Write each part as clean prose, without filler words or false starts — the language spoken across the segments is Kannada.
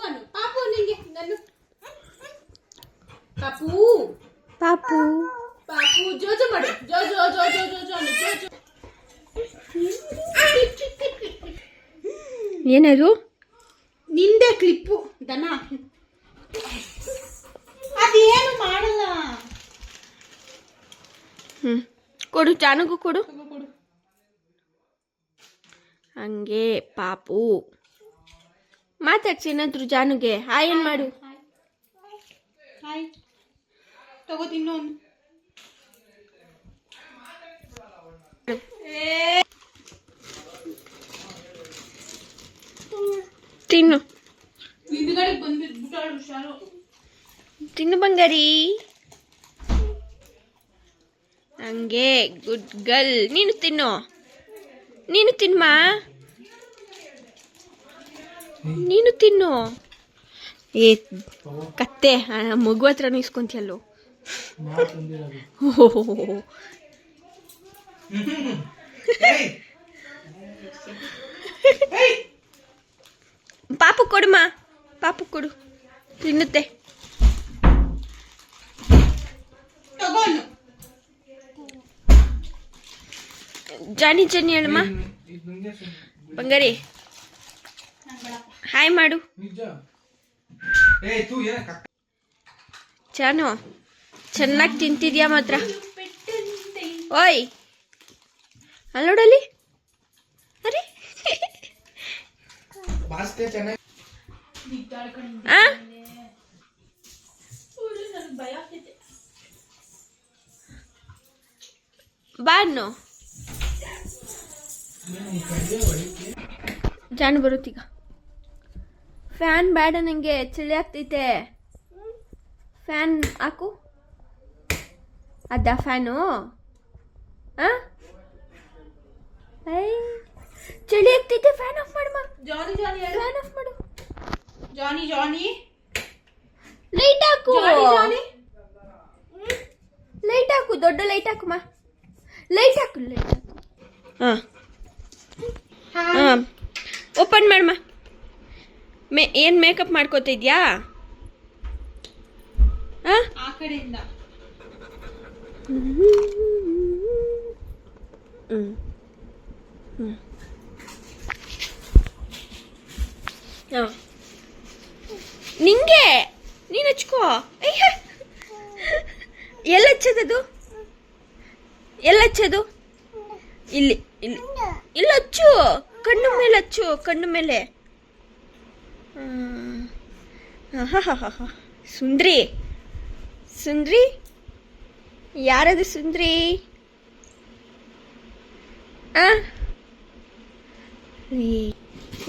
ಅನ್ನು ಪಾಪು ನಿಂಗೆ ನಾನು ಪಾಪು ಪಾಪು ಪಾಪು ಜೋಜೋ ಮಾಡು ಜೋ ಜೋ ಜೋ ಜೋ ಜೋ ಜೋ ಅನ್ನು ಜೋ ಜೋ. ಏನದು ನಿಂದೆ ಕ್ಲಿಪ್ಪು ದನ ಅದೇನು ಮಾಡಲ್ಲ. ಕೊಡು ಜಾನುಗೂ ಕೊಡು. ಕೊಡು ಹಂಗೆ ಪಾಪು ಮಾತಾಡ್ಸಿ ಏನಾದ್ರು ಜಾನುಗೆ ಹಾಯ್ ಏನ್ ಮಾಡು. ಹಾಯ್ ತಗೋ ತಿನ್ನು ಒಂದು. ತಿನ್ನು ಹಿಂದ್ಗಡೆ ಬಂದ್ಬಿಟ್ಟಾಳು ಹುಷಾರು. ತಿನ್ನು ಬಂಗಾರಿ. ಹಂಗೆ ಗುಡ್ ಗರ್ಲ್. ನೀನು ತಿನ್ನು. ನೀನು ತಿನ್ಮ. ನೀನು ತಿನ್ನು. ಏ ಕತ್ತೆ ಮಗು ಹತ್ರ ಇಸ್ಕೊಂತಿಯಲ್ಲೋ. ಪಾಪು ಕೊಡುಮ. ಪಾಪು ಕೊಡು ತಿನ್ನುತ್ತೆ. ಜಾನಿ ಜಾನಿ ಹೇಳಮ್ಮ. ಬಂಗಾರಿ ಹಾಯ್ ಮಾಡು. ಜಾನು ಚೆನ್ನಾಗಿ ತಿಂತಿದ್ಯಾ ಮಾತ್ರ. ಓಯ್ ಅಲ್ಲೋಡಲ್ಲಿ. ಅರೆ ಬಾನು ಜಾನು ಬರುತ್ತೀಗ. ಫ್ಯಾನ್ ಬೇಡ ನನಗೆ ಚಳಿ ಆಗ್ತೈತೆ. ಫ್ಯಾನ್ ಹಾಕು. ಅದ ಫ್ಯಾನು. ಚಳಿ ಆಗ್ತೈತೆ. ಫ್ಯಾನ್ ಆಫ್ ಮಾಡಮ್ಮ. ಜಾನಿ ಜಾನಿ ಫ್ಯಾನ್ ಆಫ್ ಮಾಡು. ಜಾನಿ ಜಾನಿ ಲೈಟ್ ಹಾಕು. ಜಾನಿ ಲೈಟ್ ಹಾಕು. ದೊಡ್ಡ ಲೈಟ್ ಹಾಕಮ್ಮ. ಲೈಟ್ ಹಾಕು. ಲೈಟ್ ಹಾಕು. ಹಾಂ ಓಪನ್ ಮಾಡಮ್ಮ. ಏನು ಮೇಕಪ್ ಮಾಡ್ಕೋತಿದ್ಯಾ? ಆ ಕಡೆಯಿಂದ ನಿಂಗೆ ನೀನು ಹಚ್ಕೋ. ಎಲ್ಲ ಹಚ್ಚೋದದು? ಎಲ್ಲ ಹಚ್ಚೋದು? ಇಲ್ಲಿ ಇಲ್ಲಿ ಇಲ್ಲಿ ಹಚ್ಚು. ಕಣ್ಣು ಮೇಲೆ ಹಚ್ಚು. ಕಣ್ಣು ಮೇಲೆ. ಸುಂದ್ರಿ ಸುಂದ್ರಿ ಯಾರದು ಸುಂದ್ರಿ?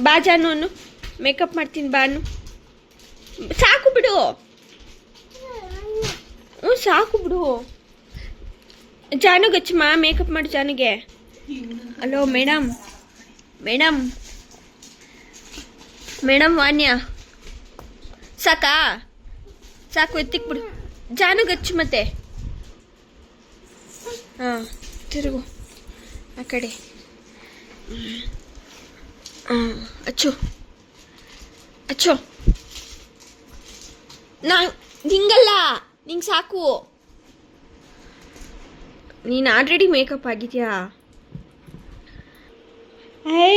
ಬಾ ಜಾನು ಮೇಕಪ್ ಮಾಡ್ತೀನಿ ಬಾನು. ಸಾಕು ಬಿಡು. ಸಾಕು ಬಿಡು. ಜಾನುಗೆ ಹಚ್ಚಮ್ಮ. ಮೇಕಪ್ ಮಾಡು ಜಾನುಗೆ. Hello madam. ಮೇಡಮ್ ಮೇಡಮ್ ವಾನ್ಯ ಸಾಕಾ? ಸಾಕು ಎತ್ತಿಕ್ ಬಿಡು. ಜಾನುಗೆ ಹಚ್ಚು ಮತ್ತೆ. ಹಾಂ ತಿರುಗು ಆ ಕಡೆ. ಅಚ್ಚು ಅಚ್ಚು. ನಿಂಗಲ್ಲ, ನಿಂಗೆ ಸಾಕು. ನೀನು ಆಲ್ರೆಡಿ ಮೇಕಪ್ ಆಗಿದ್ಯಾ? ಐ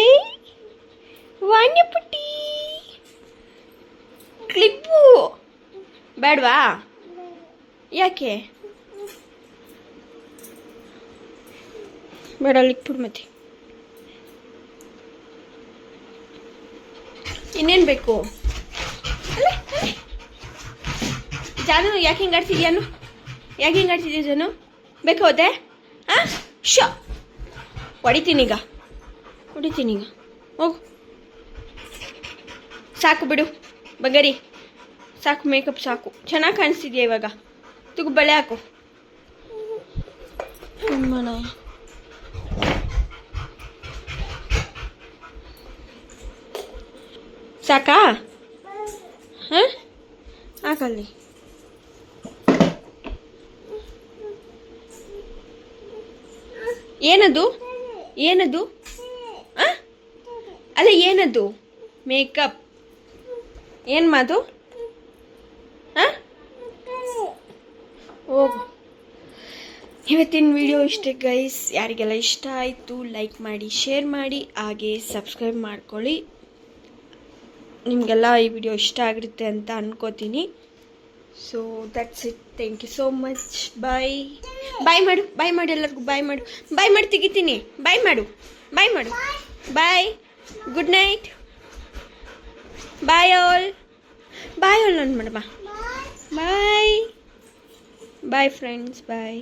ವಾಣ್ಯ ಪುಟ್ಟಿ ಕ್ಲಿಪ್ಪು ಬೇಡವಾ? ಯಾಕೆ ಬೇಡ? ಲಿಕ್ಬಿಡು ಮತ್ತೆ. ಇನ್ನೇನು ಬೇಕು? ಜಾನು ಯಾಕೆ ಹಿಂಗೆ ಆಡ್ತಿದ್ಯಾನು? ಯಾಕೆ ಹಿಂಗೆ ಆಡ್ತಿದ್ಯಾ ಜಾನು? ಬೇಕು ಹೋದೆ? ಶೋ ಹೊಡಿತೀನೀಗ. ಹೋಗು. ಸಾಕು ಬಿಡು ಬಂಗಾರಿ. ಸಾಕು ಮೇಕಪ್ ಸಾಕು. ಚೆನ್ನಾಗಿ ಕಾಣಿಸ್ತಿದ್ಯಾ ಇವಾಗ. ತುಗು ಬಳೆ ಹಾಕು. ಸಾಕಾ? ಹಾಂ ಹಾಕಲ್ಲಿ. ಏನದು? ಅಲ್ಲ ಏನದು? ಮೇಕಪ್. ಏನು ಮಾತು ಹಾಂ ಹೋಗು. ಇವತ್ತಿನ ವಿಡಿಯೋ ಇಷ್ಟೇ ಗೈಸ್. ಯಾರಿಗೆಲ್ಲ ಇಷ್ಟ ಆಯಿತು ಲೈಕ್ ಮಾಡಿ, ಶೇರ್ ಮಾಡಿ, ಹಾಗೆ ಸಬ್ಸ್ಕ್ರೈಬ್ ಮಾಡ್ಕೊಳ್ಳಿ. ನಿಮಗೆಲ್ಲ ಈ ವಿಡಿಯೋ ಇಷ್ಟ ಆಗಿರುತ್ತೆ ಅಂತ ಅನ್ಕೋತೀನಿ. So that's it. Thank you so much. Bye. Bye ಮಾಡು, ಬಾಯ್ ಮಾಡು, ಎಲ್ಲರಿಗೂ ಬಾಯ್ ಮಾಡು. ಬಾಯ್ ಮಾಡಿ ತೆಗಿತೀನಿ. ಬಾಯ್ ಮಾಡು, ಬಾಯ್ ಮಾಡು. Bye, good night, bye all. Bye all ನನ್ನ ಮೇಡಮ್ಮ. ಬಾಯ್ ಬಾಯ್ ಫ್ರೆಂಡ್ಸ್, ಬಾಯ್.